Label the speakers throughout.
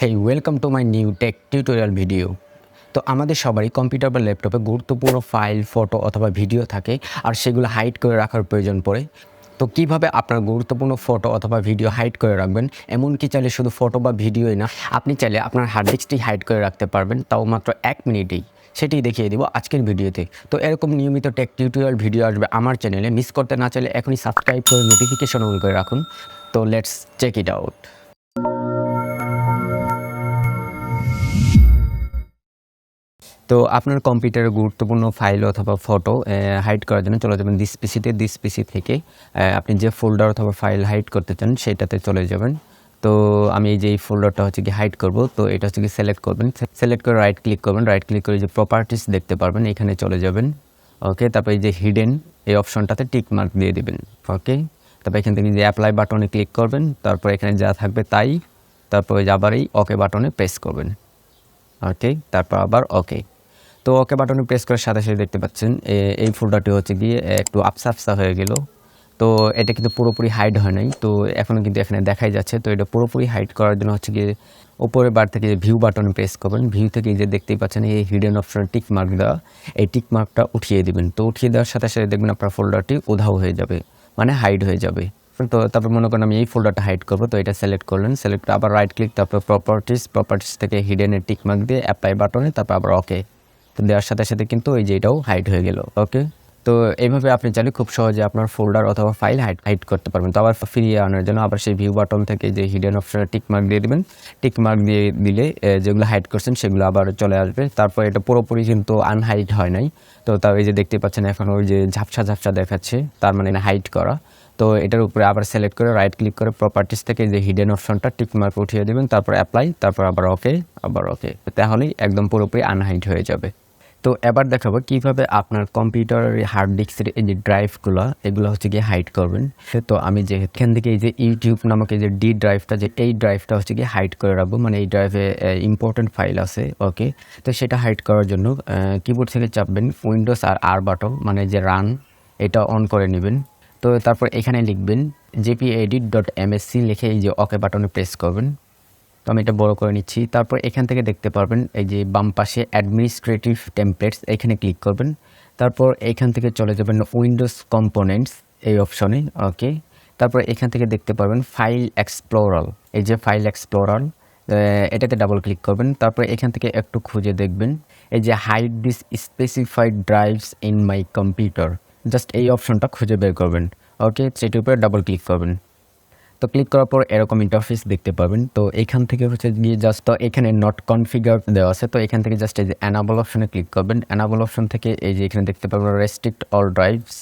Speaker 1: Hey welcome to my new tech tutorial video. তো আমাদের সবারই কম্পিউটার বা ল্যাপটপে গুরুত্বপূর্ণ ফাইল, ফটো অথবা ভিডিও থাকে আর সেগুলো হাইড করে রাখার প্রয়োজন পড়ে। তো কিভাবে আপনার গুরুত্বপূর্ণ ফটো অথবা ভিডিও হাইড করে রাখবেন, এমনকি চাইলে শুধু ফটো বা ভিডিওই না, আপনি চাইলে আপনার হার্ড ডিস্কটি হাইড করে রাখতে পারবেন, তাও মাত্র 1 মিনিটেই। সেটি দেখিয়ে দিব আজকের ভিডিওতে। তো এরকম নিয়মিত টেক টিউটোরিয়াল ভিডিও আসবে আমার চ্যানেলে, মিস করতে না চাইলে এখনই সাবস্ক্রাইব করে নোটিফিকেশন অন করে রাখুন। তো লেটস চেক ইট আউট। তো আপনার কম্পিউটারে গুরুত্বপূর্ণ ফাইল অথবা ফটো হাইড করার জন্য চলে যাবেন দিস পিসি থেকে আপনি যে ফোল্ডার অথবা ফাইল হাইড করতে চান সেটাতে চলে যাবেন। তো আমি এই যে এই ফোল্ডারটা হচ্ছে কি হাইড করব, তো এটা হচ্ছে কি সিলেক্ট করবেন, সিলেক্ট করে রাইট ক্লিক করবেন, রাইট ক্লিক করে যে প্রপার্টিস দেখতে পারবেন এখানে চলে যাবেন। ওকে, তারপরে এই যে হিডেন এই অপশনটাতে টিক মার্ক দিয়ে দিবেন। ওকে, তারপর এখান থেকে যে অ্যাপ্লাই বাটনে ক্লিক করবেন, তারপর এখানে যা থাকবে তাই, তারপর আবার এই ওকে বাটনে প্রেস করবেন। ওকে, তারপর আবার ওকে। তো ওকে বাটনে প্রেস করার সাথে সাথে দেখতে পাচ্ছেন এই ফোল্ডারটি হচ্ছে গিয়ে একটু আপসা হয়ে গেল। তো এটা কিন্তু পুরোপুরি হাইড হয় নাই, তো এখনও কিন্তু এখানে দেখাই যাচ্ছে। তো এটা পুরোপুরি হাইড করার জন্য হচ্ছে গিয়ে উপরের বার থেকে ভিউ বাটনে প্রেস করবেন, ভিউ থেকে যে দেখতেই পাচ্ছেন এই হিডেন অপশনে টিক মার্ক দেওয়া, এই টিক মার্কটা উঠিয়ে দিবেন। তো উঠিয়ে দেওয়ার সাথে সাথে দেখবেন আপনার ফোল্ডারটি উধাও হয়ে যাবে, মানে হাইড হয়ে যাবে। তো তারপর মনে করেন আমি এই ফোল্ডারটা হাইড করবো, তো এটা সিলেক্ট করলেন, সিলেক্ট করে আবার রাইট ক্লিক, তারপর প্রপার্টিস থেকে হিডেনের টিক মার্ক দিয়ে অ্যাপ্লাই বাটনে, তারপর আবার ওকে। তো দেওয়ার সাথে সাথে কিন্তু ওই যে এটাও হাইড হয়ে গেল। ওকে, তো এইভাবে আপনি চাইলে খুব সহজে আপনার ফোল্ডার অথবা ফাইল হাইড করতে পারবেন। তো আবার ফিরিয়ে আনার জন্য আবার সেই ভিউ বাটন থেকে যে হিডেন অপশনে টিক মার্ক দিয়ে দেবেন, টিক মার্ক দিয়ে দিলে যেগুলো হাইড করছেন সেগুলো আবার চলে আসবে। তারপর এটা পুরোপুরি কিন্তু আনহাইড হয় নাই, তো তাও এই যে দেখতে পাচ্ছেন এখন ওই যে ঝাপসা দেখাচ্ছে, তার মানে হাইড করা। তো এটার উপরে আবার সিলেক্ট করে রাইট ক্লিক করে প্রপার্টিস থেকে যে হিডেন অপশনটা টিক মার্ক উঠিয়ে দেবেন, তারপর অ্যাপ্লাই, তারপর আবার ওকে, আবার ওকে। তাহলেই একদম পুরোপুরি আনহাইড হয়ে যাবে। তো এবার দেখাবো কিভাবে আপনার কম্পিউটারের হার্ড ডিস্কের এই যে ড্রাইভগুলো এগুলো হচ্ছে গিয়ে হাইড করবেন। তো আমি যে এখান থেকে এই যে ইউটিউব নামক এই যে ডি ড্রাইভটা, যে এই ড্রাইভটা হচ্ছে গিয়ে হাইড করে রাখবো, মানে এই ড্রাইভে ইম্পর্টেন্ট ফাইল আছে। ওকে, তো সেটা হাইড করার জন্য কিবোর্ড থেকে চাপবেন উইন্ডোজ আর বাটন, মানে যে রান, এটা অন করে নেবেন। তো তারপর এখানে লিখবেন jpedit.msc লিখে এই যে ওকে বাটনে প্রেস করবেন। তো আমি এটা বড় করে নিচ্ছি। তারপর এখান থেকে দেখতে পারবেন এই যে বাম পাশে অ্যাডমিনিস্ট্রেটিভ টেমপ্লেটস, এখানে ক্লিক করবেন। তারপর এখান থেকে চলে যাবেন উইন্ডোজ কম্পোনেন্টস এই অপশনে। ওকে, তারপর এখান থেকে দেখতে পারবেন ফাইল এক্সপ্লোরার, এই যে ফাইল এক্সপ্লোরার, এটাতে ডাবল ক্লিক করবেন। তারপর এখান থেকে একটু খুঁজে দেখবেন এই যে hide this specified drives in my computer, just এই অপশনটা খুঁজে বের করবেন। ওকে, সেটির উপরে ডাবল ক্লিক করবেন। তো ক্লিক করার পর এরকম ইন্টারফেস দেখতে পাবেন। তো এখান থেকে হচ্ছে গিয়ে জাস্ট এখানে নট কনফিগার দেওয়া আছে, তো এখান থেকে জাস্ট এই যে অ্যানাবল অপশনে ক্লিক করবেন। অ্যানাবল অপশন থেকে এই যে এখানে দেখতে পাবেন রেস্ট্রিক্ট অল ড্রাইভস,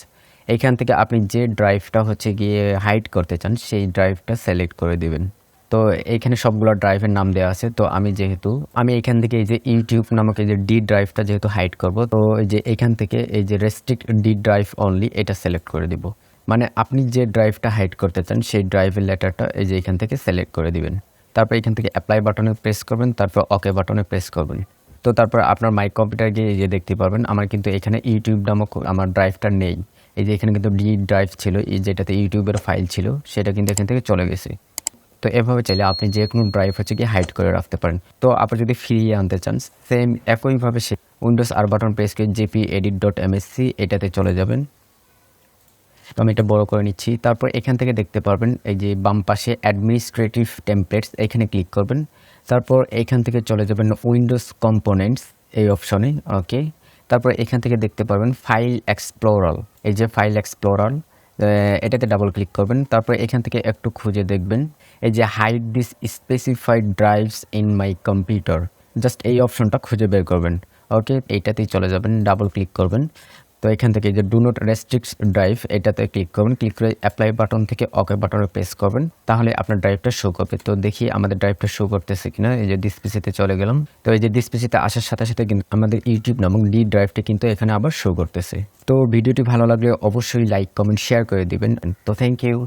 Speaker 1: এইখান থেকে আপনি যে ড্রাইভটা হচ্ছে গিয়ে হাইড করতে চান সেই ড্রাইভটা সিলেক্ট করে দিবেন। তো এইখানে সবগুলো ড্রাইভের নাম দেওয়া আছে। তো আমি এখান থেকে এই যে ইউটিউব নামক এই যে ডি ড্রাইভটা যেহেতু হাইড করব, তো এই যে এখান থেকে এই যে রেস্ট্রিক্ট ডি ড্রাইভ অনলি এটা সিলেক্ট করে দিব, মানে আপনি যে ড্রাইভটা হাইড করতে চান সেই ড্রাইভের লেটারটা এই যে এখান থেকে সিলেক্ট করে দিবেন। তারপর এখান থেকে অ্যাপ্লাই বাটনে প্রেস করবেন, তারপর ওকে বাটনে প্রেস করবেন। তো তারপর আপনার মাই কম্পিউটার গিয়ে এই যে দেখতে পারবেন আমার কিন্তু এখানে ইউটিউব নামক আমার ড্রাইভটা নেই। এই যে এখানে কিন্তু ডি ড্রাইভ ছিল, এই যেটাতে ইউটিউবের ফাইল ছিল সেটা কিন্তু এখান থেকে চলে গেছে। তো এভাবে চাইলে আপনি যে কোনো ড্রাইভ হচ্ছে গিয়ে হাইড করে রাখতে পারেন। তো আপনি যদি ফিরিয়ে আনতে চান সেম একইভাবে সে উইন্ডোজ আর বাটন প্রেস করে jpedit.msc এটাতে চলে যাবেন। তো আমি এটা বড় করে নিচ্ছি। তারপর এখান থেকে দেখতে পারবেন এই যে বাম পাশে অ্যাডমিনিস্ট্রেটিভ টেমপ্লেটস, এখানে ক্লিক করবেন। তারপর এখান থেকে চলে যাবেন উইন্ডোজ কম্পোনেন্টস এই অপশনে। ওকে, তারপর এখান থেকে দেখতে পারবেন ফাইল এক্সপ্লোরার, এই যে ফাইল এক্সপ্লোরার, এটাতে ডাবল ক্লিক করবেন। তারপর এখান থেকে একটু খুঁজে দেখবেন এই যে hide this specified drives in my computer, just এই অপশনটা খুঁজে বের করবেন। ওকে, এইটাতেই চলে যাবেন, ডাবল ক্লিক করবেন। তো এখান থেকে যে ডু নট রেস্ট্রিক্ট ড্রাইভ এটাতে ক্লিক করবেন, ক্লিক করে অ্যাপ্লাই বাটন থেকে ওকে বাটনে প্রেস করবেন, তাহলে আপনার ড্রাইভটা শো করবে। তো দেখি আমাদের ড্রাইভটা শো করতেছে কিনা। এই যে ডিসপিসিতে চলে গেলাম। তো এই যে ডিসপিসিতে আসার সাথে সাথে কিন্তু আমাদের ইউটিউব নামক ডি ড্রাইভটি কিন্তু এখানে আবার শো করতেছে। তো ভিডিওটি ভালো লাগলে অবশ্যই লাইক, কমেন্ট, শেয়ার করে দিবেন। তো থ্যাংক ইউ।